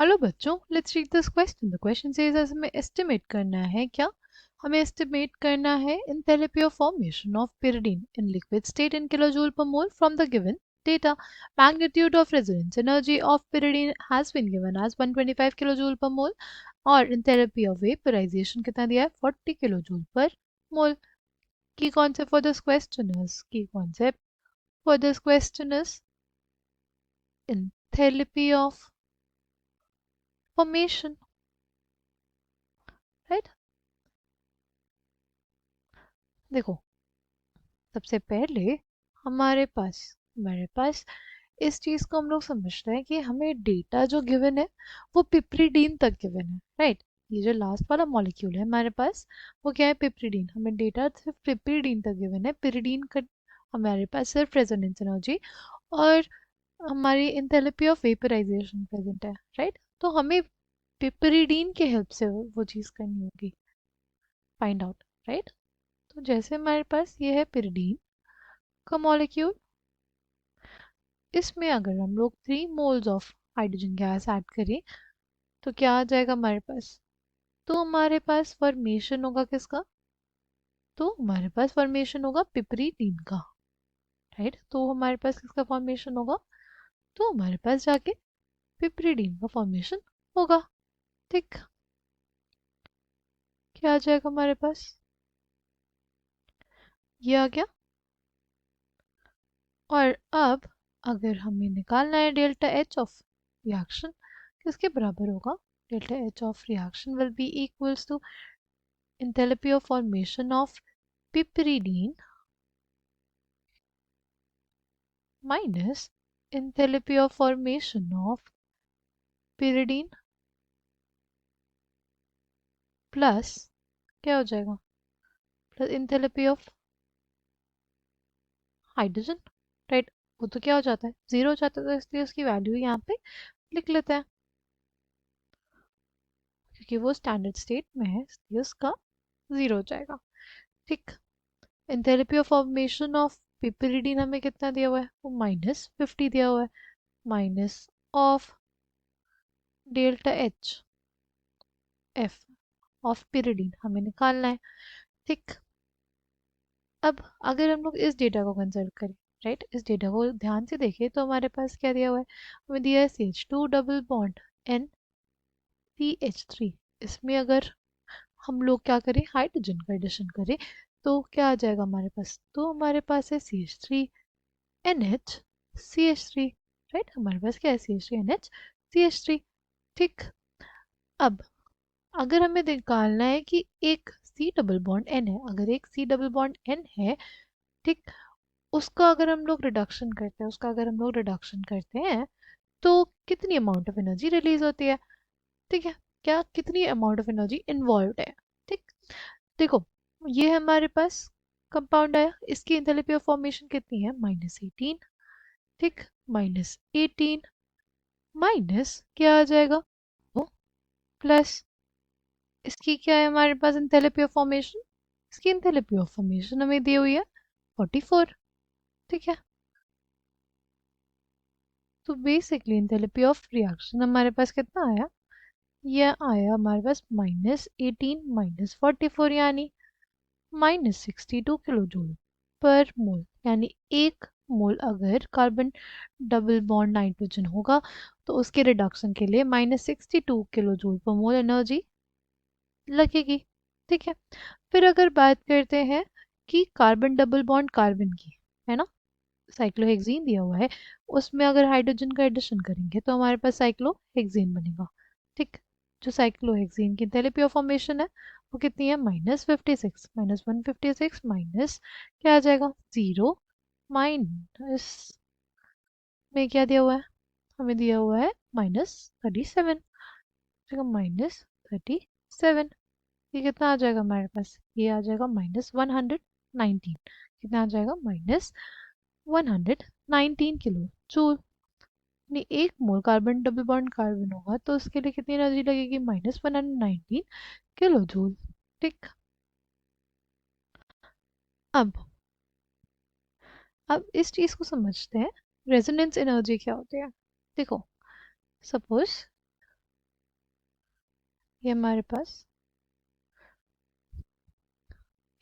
Hello बच्चों, let's read this question. The question says हमें estimate करना है क्या? हमें एस्टिमेट करना है enthalpy of formation of pyridine in liquid state in kilojoule per mole from the given data. Magnitude of resonance energy of pyridine has been given as 125 kilojoule per mole और enthalpy of vaporisation कितना दिया है? 40 kilojoule per मोल. की concept for this question is enthalpy of formation, right? देखो, सबसे पहले हमारे पास इस चीज को हम लोग समझते हैं कि हमें डेटा जो गिवन है वो पिप्रिडीन तक गिवन है, राइट? ये जो लास्ट वाला मॉलिक्यूल है हमारे पास वो क्या है? पिप्रिडीन. हमें डेटा सिर्फ पिप्रिडीन तक गिवन है. पिरिडीन का हमारे पास सिर्फ रेजोनेंस एनर्जी और हमारी एंथैल्पी ऑफ वेपराइजेशन प्रेजेंट है, राइट? तो हमें पिप्रिडीन के हेल्प से वो चीज़ करनी होगी, फाइंड आउट, राइट? तो जैसे हमारे पास ये है पिरिडीन का मॉलिक्यूल, इसमें अगर हम लोग 3 moles of hydrogen gas add करें तो क्या आ जाएगा हमारे पास? तो हमारे पास फॉर्मेशन होगा किसका? तो हमारे पास फॉर्मेशन होगा पिपरीडीन का, राइट? तो हमारे पास किसका फॉर्मेशन होगा? तो हमारे पास जाके पिपरीडीन का फॉर्मेशन होगा. ठीक, क्या आ जाएगा हमारे पास? ये आ गया. और अब अगर हमें निकालना है डेल्टा एच ऑफ रिएक्शन, किसके बराबर होगा? Delta H of reaction will be equals to enthalpy of formation of piperidine minus enthalpy of formation of pyridine plus क्या हो जाएगा? Plus enthalpy of hydrogen, right? वो तो क्या हो जाता है? जीरो हो जाता है, तो इसलिए उसकी वैल्यू यहाँ पे लिख लेते हैं क्योंकि वो स्टैंडर्ड स्टेट में है, इसलिए उसका जीरो हो जाएगा. ठीक, एंथैल्पी ऑफ फॉर्मेशन ऑफ पिपरिडीन हमें कितना दिया हुआ है? वो -50 दिया हुआ है. Minus of delta H F of pyridine हमें निकालना है. ठीक, अब अगर हम लोग इस डेटा को कंसिडर करें, राइट, इस डेटा को ध्यान से देखें तो हमारे पास क्या दिया हुआ है? हमें दिया है CH2 डबल बॉन्ड NCH3. इसमें अगर हम लोग क्या करें? हाइड्रोजन का एडिशन करें तो क्या आ जाएगा हमारे पास? तो हमारे पास है CH3NH CH3, राइट? हमारे पास क्या है? CH3NH CH3. ठीक, अब अगर हमें निकालना है कि एक सी डबल बॉन्ड एन है, अगर एक सी डबल बॉन्ड एन है, ठीक, उसका अगर हम लोग रिडक्शन करते हैं तो कितनी अमाउंट ऑफ एनर्जी रिलीज होती है? ठीक है, क्या कितनी अमाउंट ऑफ एनर्जी इन्वॉल्व है? ठीक, देखो, ये हमारे पास कंपाउंड आया, इसकी एंथैल्पी ऑफ फॉर्मेशन कितनी है? -18. ठीक, -18 माइनस क्या आ जाएगा? प्लस इसकी क्या है हमारे पास एंथैल्पी ऑफ फॉर्मेशन? इसकी एंथैल्पी ऑफ फॉर्मेशन हमें दी हुई है 44. ठीक है, तो बेसिकली एंथैल्पी ऑफ रिएक्शन हमारे पास कितना आया? यह आया हमारे पास -18 -44 यानी -62 किलो जूल पर मोल. यानी एक मोल अगर कार्बन डबल बॉन्ड नाइट्रोजन होगा तो उसके रिडक्शन के लिए -62 किलो जूल पर मोल एनर्जी लगेगी. ठीक है, फिर अगर बात करते हैं कि कार्बन डबल बॉन्ड कार्बन की, है ना, साइक्लोहेक्सीन दिया हुआ है, उसमें अगर हाइड्रोजन का एडिशन करेंगे तो हमारे पास साइक्लोहेक्सीन बनेगा. ठीक, जो साइक्लोहेक्सीन की एंथैल्पी ऑफ फॉर्मेशन है वो कितनी है? -56. -156 माइनस क्या आ जाएगा? 0 माइनस में क्या दिया हुआ है? हमें दिया हुआ है -37. -37, ये कितना आ जाएगा हमारे पास? ये आ जाएगा -119. कितना आ जाएगा? -119 किलो जूल. यानी एक mole carbon double bond carbon होगा तो उसके लिए कितनी एनर्जी लगेगी? -119 किलो जूल. ठीक, अब इस चीज को समझते हैं रेजोनेंस एनर्जी क्या होती है. देखो, सपोज ये हमारे पास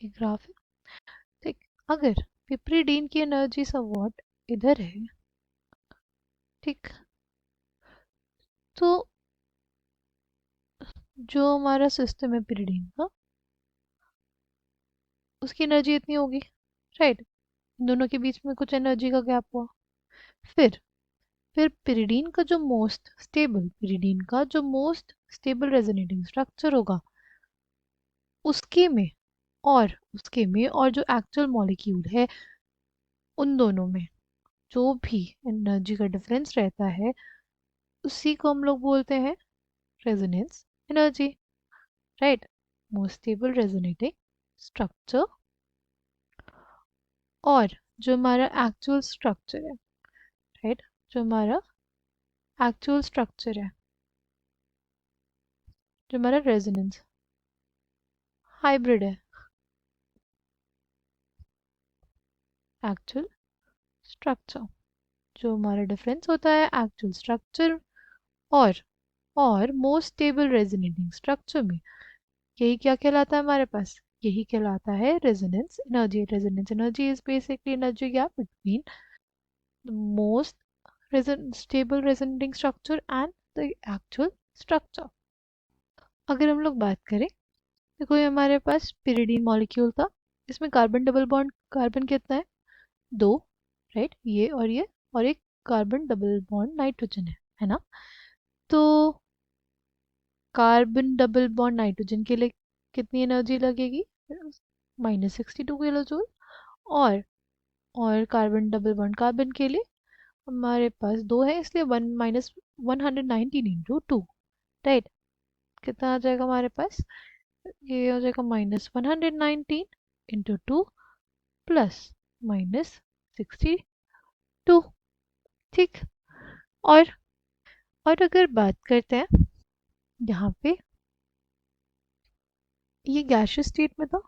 एक ग्राफ है। ठीक, अगर पिपरीडीन की एनर्जी समवॉट इधर है, ठीक, तो जो हमारा सिस्टम है पिरीडीन का, उसकी एनर्जी इतनी होगी, राइट। दोनों के बीच में कुछ एनर्जी का गैप हुआ। फिर फिर पिरीडीन का जो मोस्ट स्टेबल रेजोनेटिंग स्ट्रक्चर होगा, उसके में और जो एक्चुअल मॉलिक्यूल है, उन दोनों में जो भी एनर्जी का डिफरेंस रहता है, उसी को हम लोग बोलते हैं resonance energy, right. Most stable resonating structure और जो हमारा एक्चुअल स्ट्रक्चर है, राइट, जो हमारा एक्चुअल स्ट्रक्चर है, जो हमारा रेजोनेंस हाइब्रिड है, एक्चुअल स्ट्रक्चर, जो हमारा डिफरेंस होता है एक्चुअल स्ट्रक्चर और मोस्ट स्टेबल रेजोनेटिंग स्ट्रक्चर में, यही क्या कहलाता है हमारे पास, यही कहलाता है resonance energy. Resonance energy is basically energy gap between the most stable resonating structure and the actual structure. अगर हम लोग बात करें, तो कोई हमारे पास पिरिडीन मॉलिक्यूल था, इसमें कार्बन डबल बॉन्ड, कार्बन कितना है, दो, राइट, ये और एक कार्बन डबल बॉन्ड नाइट्रोजन है ना। तो कार्बन डबल बॉन्ड नाइट्रोजन के लिए कितनी एनर्जी लगेगी, -62 किलो जूल। और कार्बन डबल बॉन्ड कार्बन के लिए हमारे पास दो है, इसलिए 119 इंटू 2, राइट। कितना आ जाएगा हमारे पास, ये हो जाएगा -119 इंटू 2 प्लस -62। ठीक। और अगर बात करते हैं यहाँ पे, ये गैशियस स्टेट में था,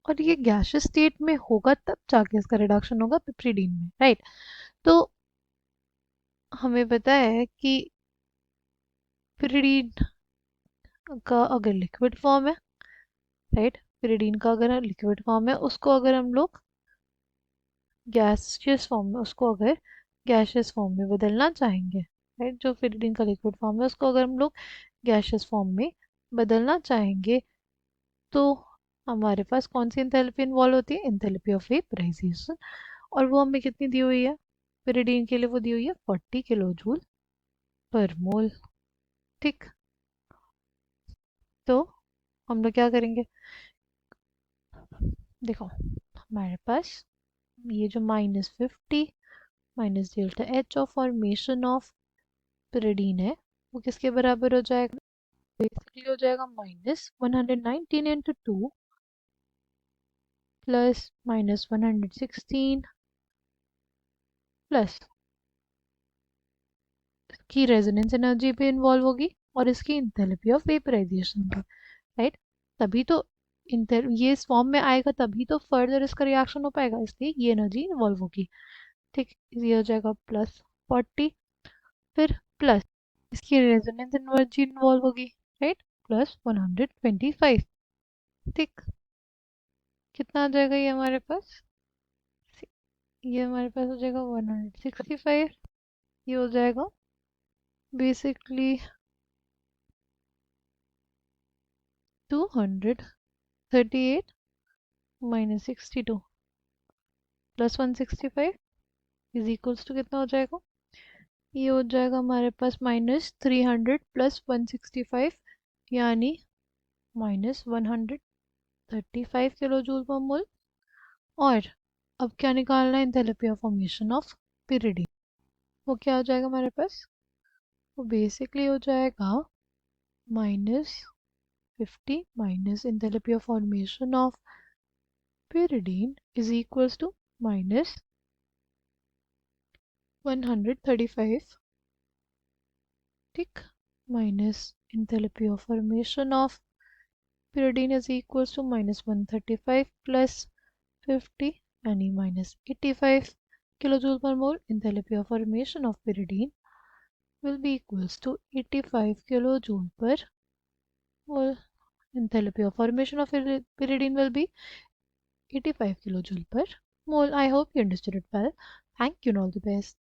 और ये गैशियस स्टेट में होगा तब जाके इसका रिडक्शन होगा पिप्रिडीन में, राइट। तो हमें पता है कि पिरिडीन का अगर लिक्विड फॉर्म है, राइट, पिरिडीन का अगर लिक्विड फॉर्म है, उसको अगर हम लोग गैशियस फॉर्म में बदलना चाहेंगे, राइट, जो पिरिडीन का लिक्विड फॉर्म है उसको अगर हम लोग गैशियस फॉर्म में बदलना चाहेंगे, तो हमारे पास कौन सी एंथैल्पी इन्वॉल्व होती है, एंथैल्पी ऑफ वेपराइजेशन। और वो हमें कितनी दी हुई है, पिरिडीन के लिए वो दी हुई है 40 किलो जूल पर मोल। ठीक। तो हम लोग क्या करेंगे, देखो हमारे पास ये जो -50 minus delta H of formation of pyridine है, वो किसके बराबर हो जाएगा, बेसिकली हो जाएगा -119 इंटू 2 प्लस -116 प्लस की रेजोनेंस एनर्जी भी इन्वॉल्व होगी और इसकी इंथैल्पी ऑफ वेपराइजेशन भी, राइट। तभी तो ये इस फॉर्म में आएगा, तभी तो फर्दर इसका रिएक्शन हो पाएगा, इसलिए ये एनर्जी इन्वॉल्व होगी। ठीक, ये हो जाएगा +40, फिर प्लस इसकी रेजोनेंस एनर्जी इन्वॉल्व होगी, राइट, +125। ठीक, कितना आ जाएगा ये हमारे पास, ये हमारे पास हो जाएगा 165, ये हो जाएगा basically 238 -62 plus 165 is equals to कितना हो जाएगा, ये हो जाएगा हमारे पास -300 प्लस 165, यानी -135 किलो जूल पर मोल। और अब क्या निकालना है, enthalpy of formation of pyridine. वो क्या हो जाएगा हमारे पास, वो बेसिकली हो जाएगा -50 minus enthalpy of formation of pyridine is equals to -135, ठीक, minus enthalpy of formation of pyridine is equals to -135 plus 50, यानी -85 kilojoule per mole. Enthalpy of formation of pyridine will be equals to 85 kilojoule per mole. Enthalpy of formation of pyridine will be 85 kilojoule per mole. I hope you understood it well. Thank you and all the best.